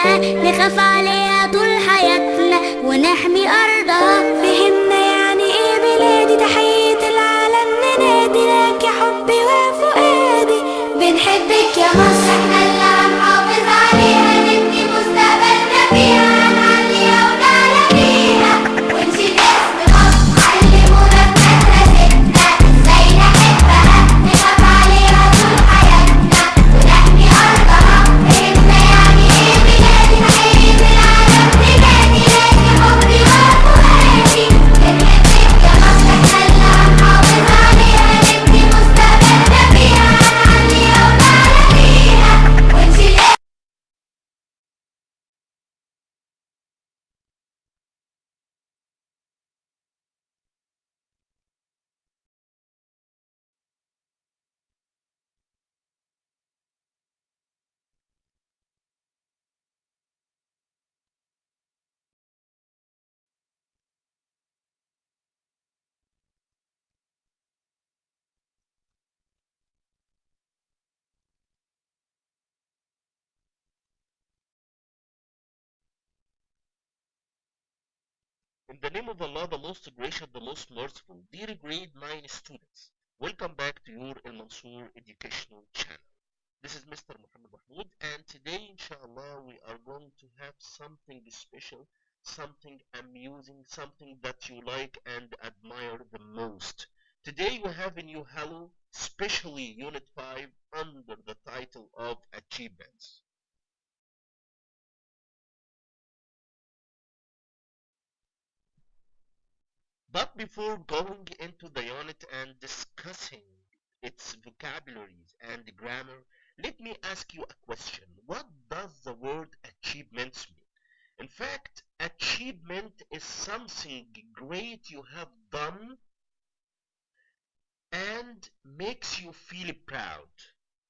نخاف عليها طول حياتنا ونحمي أرضها. فهمنا يعني إيه بلادي، تحية العالم ننادي لك يا حبي وفؤادي. بنحبك يا مصر، احنا اللي هنحافظ عليها، نبني مستقبلنا فيها، هنعليها ونعلى بيها ونشيل اسم مصر. علمونا في مدرستنا ازاي نحبها، نخاف عليها طول حياتنا ونحمي أرضها. فهمنا يعني إيه بلادي، تحية العالم ننادي لك يا حبي وفؤادي. بنحبك يا مصر، احنا اللي هنحافظ عليها، نبني مستقبلنا فيها، هنعليها ونعلى بيها ونشيل. In the name of Allah, the most gracious, the most merciful, dear grade 9 students, welcome back to your Al Mansour educational channel. This is Mr. Mahmoud, and today, inshallah, we are going to have something special, something amusing, something that you like and admire the most. Today, we have a new Hello, especially Unit 5, under the title of Achievements. But before going into the unit and discussing its vocabularies and grammar, let me ask you a question. What does the word achievements mean? In fact, achievement is something great you have done and makes you feel proud.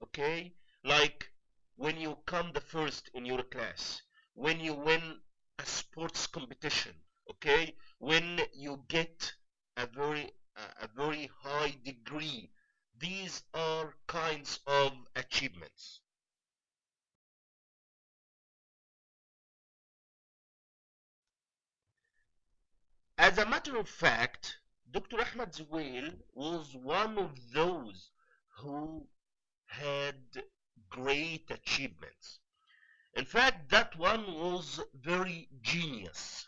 Okay? Like when you come the first in your class, when you win a sports competition, okay? When you get a very a very high degree. These are kinds of achievements. As a matter of fact, Dr. Ahmed Zuwail was one of those who had great achievements. In fact, that one was very genius.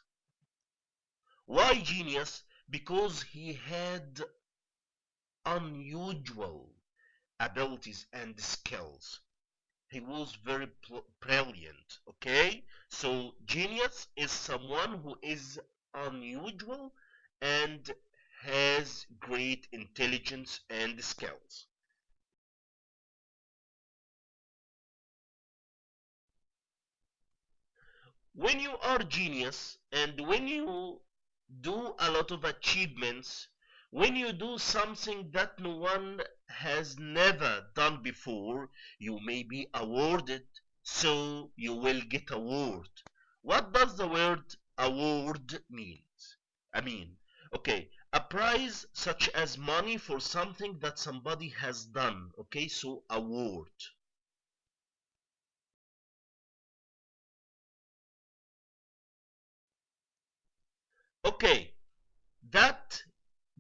Why genius? Because he had unusual abilities and skills. He was very brilliant. Okay? So, genius is someone who is unusual and has great intelligence and skills. When you are genius and when you do a lot of achievements, when you do something that no one has never done before, you may be awarded, so you will get award. What does the word award means? I mean, okay, a prize such as money for something that somebody has done. Okay, so award. Okay, that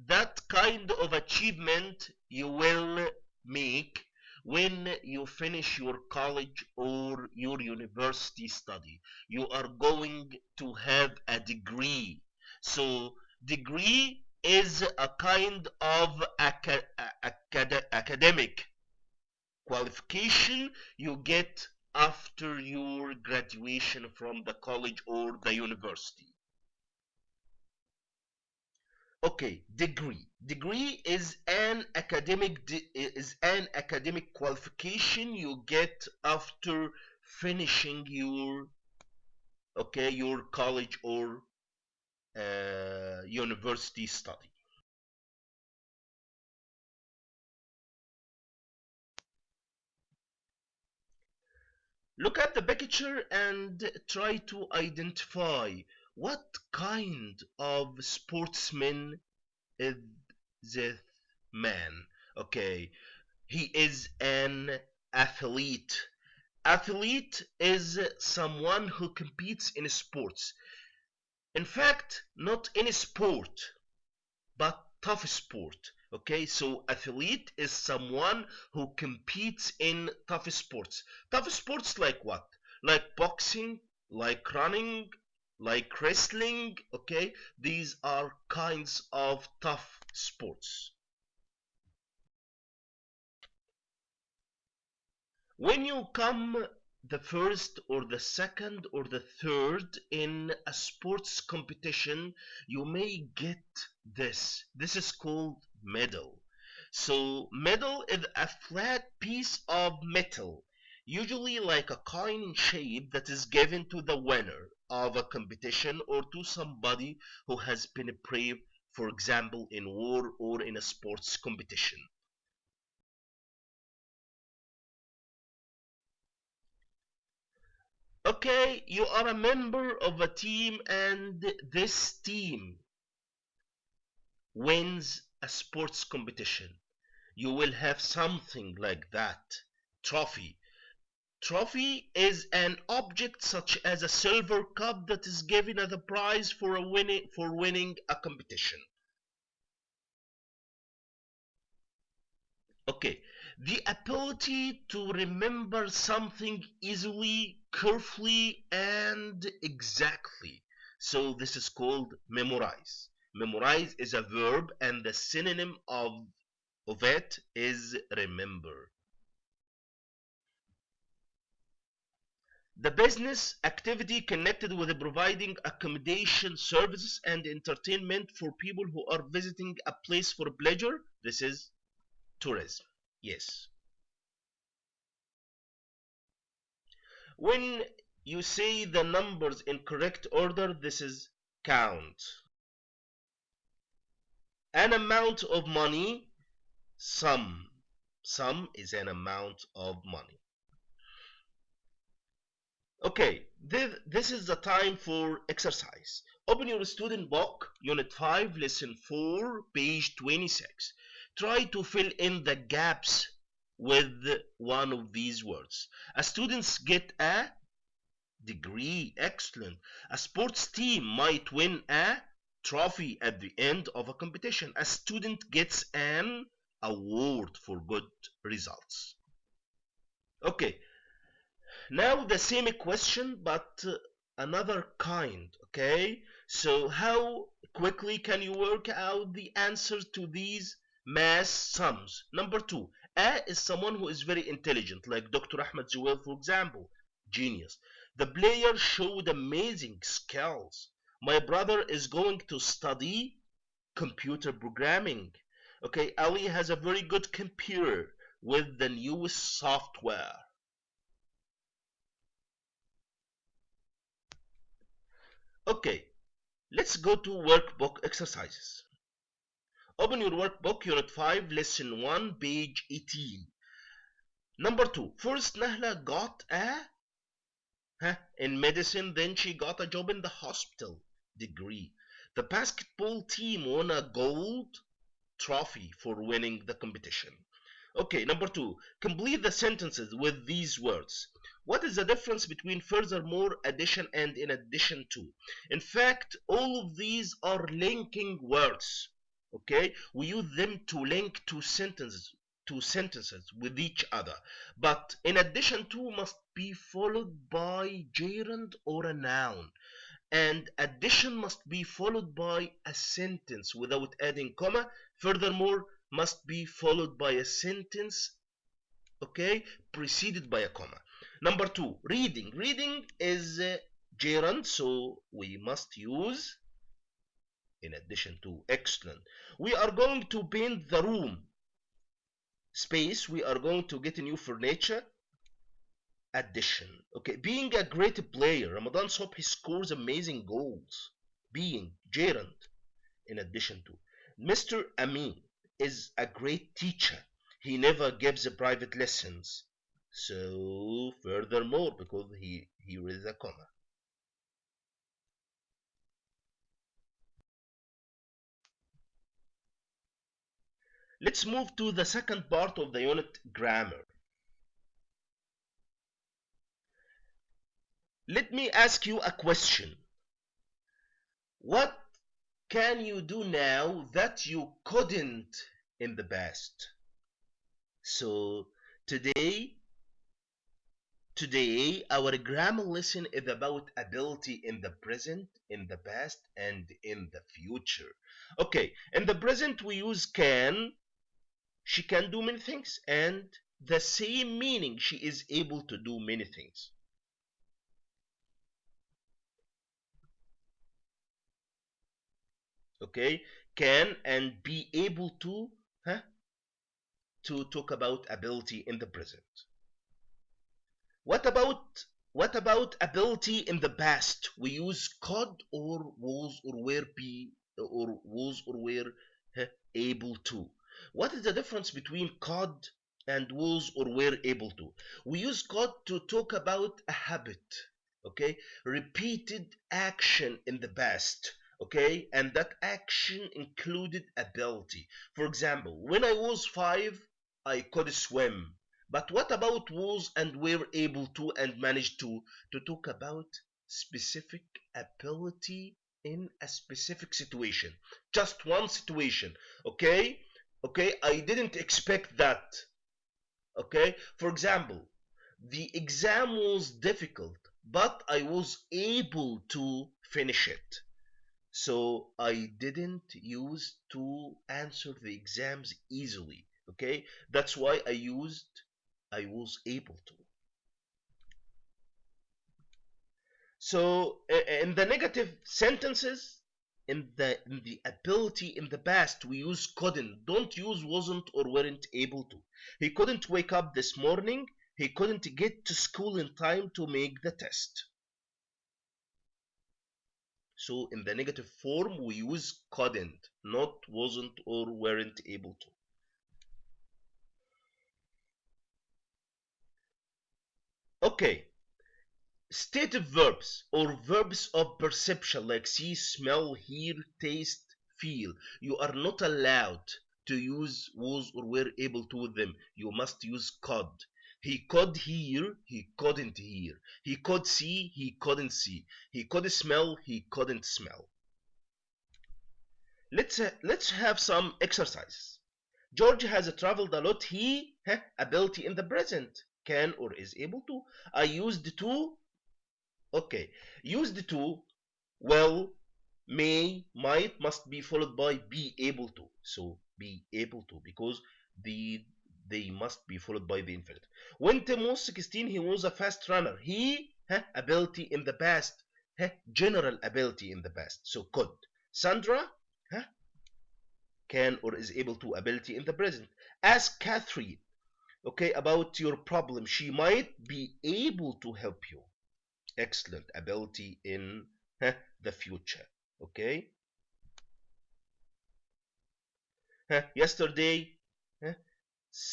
that kind of achievement you will make when you finish your college or your university study. You are going to have a degree. So degree is a kind of academic qualification you get after your graduation from the college or the university. Okay, degree. Degree is an academic qualification you get after finishing your college or university study. Look at the picture and try to identify what kind of sportsman is this man. Okay, he is an athlete. Athlete is someone who competes in sports. In fact, not any sport, but tough sport. Okay, so athlete is someone who competes in tough sports. Tough sports like what? Like boxing, like running, like wrestling. Okay, these are kinds of tough sports. When you come the first or the second or the third in a sports competition, you may get this. This is called medal. So medal is a flat piece of metal, usually like a coin in shape, that is given to the winner of a competition or to somebody who has been brave, for example, in war or in a sports competition. Okay, you are a member of a team and this team wins a sports competition. You will have something like that. Trophy. Trophy is an object such as a silver cup that is given as a prize for winning a competition. Okay, the ability to remember something easily, carefully, and exactly. So this is called memorize. Memorize is a verb and the synonym of it is remember. The business activity connected with providing accommodation services and entertainment for people who are visiting a place for pleasure. This is tourism. Yes. When you say the numbers in correct order, this is count. An amount of money, sum. Sum is an amount of money. Okay, this is the time for exercise. Open your student book, Unit 5, Lesson 4, page 26. Try to fill in the gaps with one of these words. Students get a degree. Excellent. A sports team might win a trophy at the end of a competition. A student gets an award for good results. Okay, now the same question, but another kind. Okay, so how quickly can you work out the answers to these mass sums? Number two, A is someone who is very intelligent, like Dr. Ahmed Zuwel, for example. Genius. The player showed amazing skills. My brother is going to study computer programming. Okay, Ali has a very good computer with the newest software. Okay, let's go to workbook exercises. Open your workbook, Unit 5, Lesson 1, page 18. Number 2. First, Nahla got in medicine, then she got a job in the hospital. Degree. The basketball team won a gold trophy for winning the competition. Okay, number 2. Complete the sentences with these words. What is the difference between furthermore, addition, and in addition to? In fact, all of these are linking words. Okay, we use them to link two sentences with each other. But in addition to must be followed by gerund or a noun. And addition must be followed by a sentence without adding comma. Furthermore, must be followed by a sentence, okay, preceded by a comma. Number 2, reading. Reading is gerund, so we must use in addition to. Excellent. We are going to paint the room. Space, we are going to get a new furniture. Addition. Okay, being a great player. Ramadan Sobhi scores amazing goals. Being, gerund, in addition to. Mr. Amin is a great teacher. He never gives private lessons. So, furthermore, because here is a comma. Let's move to the second part of the unit, grammar. Let me ask you a question. What can you do now that you couldn't in the past? So today, today our grammar lesson is about ability in the present, in the past, and in the future. Okay, in the present we use can. She can do many things, and the same meaning, she is able to do many things. Okay, can and be able to, huh, to talk about ability in the present. What about what about ability in the past? We use could or was or were be or was or were, huh, able to. What is the difference between could and was or were able to? We use could to talk about a habit, okay? Repeated action in the past, okay? And that action included ability. For example, when I was 5, I could swim. But what about was and were able to and managed to talk about specific ability in a specific situation. Just one situation. Okay? Okay, I didn't expect that. Okay? For example, the exam was difficult, but I was able to finish it. So I didn't use to answer the exams easily. Okay? That's why I was able to. So in the negative sentences, in the ability in the past, we use couldn't. Don't use wasn't or weren't able to. He couldn't wake up this morning. He couldn't get to school in time to make the test. So in the negative form, we use couldn't, not wasn't or weren't able to. Okay, stative verbs or verbs of perception like see, smell, hear, taste, feel. You are not allowed to use was or were able to with them. You must use could. He could hear, he couldn't hear. He could see, he couldn't see. He could smell, he couldn't smell. Let's have some exercises. George has traveled a lot. He, ability in the present, can or is able to. I used to. Okay, used to, will, may, might, must be followed by be able to. So be able to, because the they must be followed by the infinitive. When Tim was 16, he was a fast runner. He, ability in the past, general ability in the past. So could. Sandra, can or is able to, ability in the present. Ask Catherine, okay, about your problem. She might be able to help you. Excellent ability in the future. Okay, yesterday,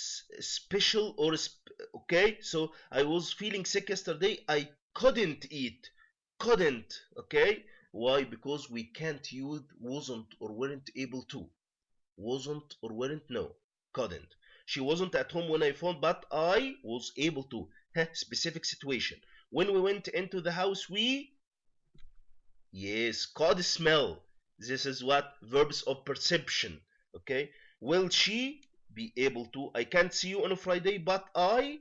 special or okay, so I was feeling sick yesterday. I couldn't eat. Couldn't. Okay, why? Because we can't use wasn't or weren't able to. Wasn't or weren't, no, couldn't. She wasn't at home when I phoned, but I was able to. Specific situation. When we went into the house, we, yes, could smell. This is what verbs of perception. Okay. Will she be able to? I can't see you on a Friday, but I,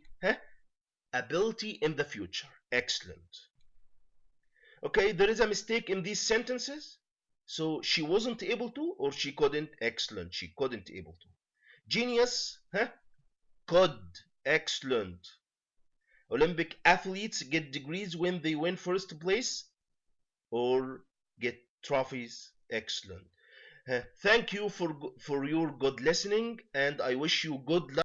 ability in the future. Excellent. Okay, there is a mistake in these sentences. So she wasn't able to or she couldn't. Excellent. She couldn't able to. Genius, could. Excellent. Olympic athletes get degrees when they win first place or get trophies. Excellent. Thank you for your good listening, and I wish you good luck.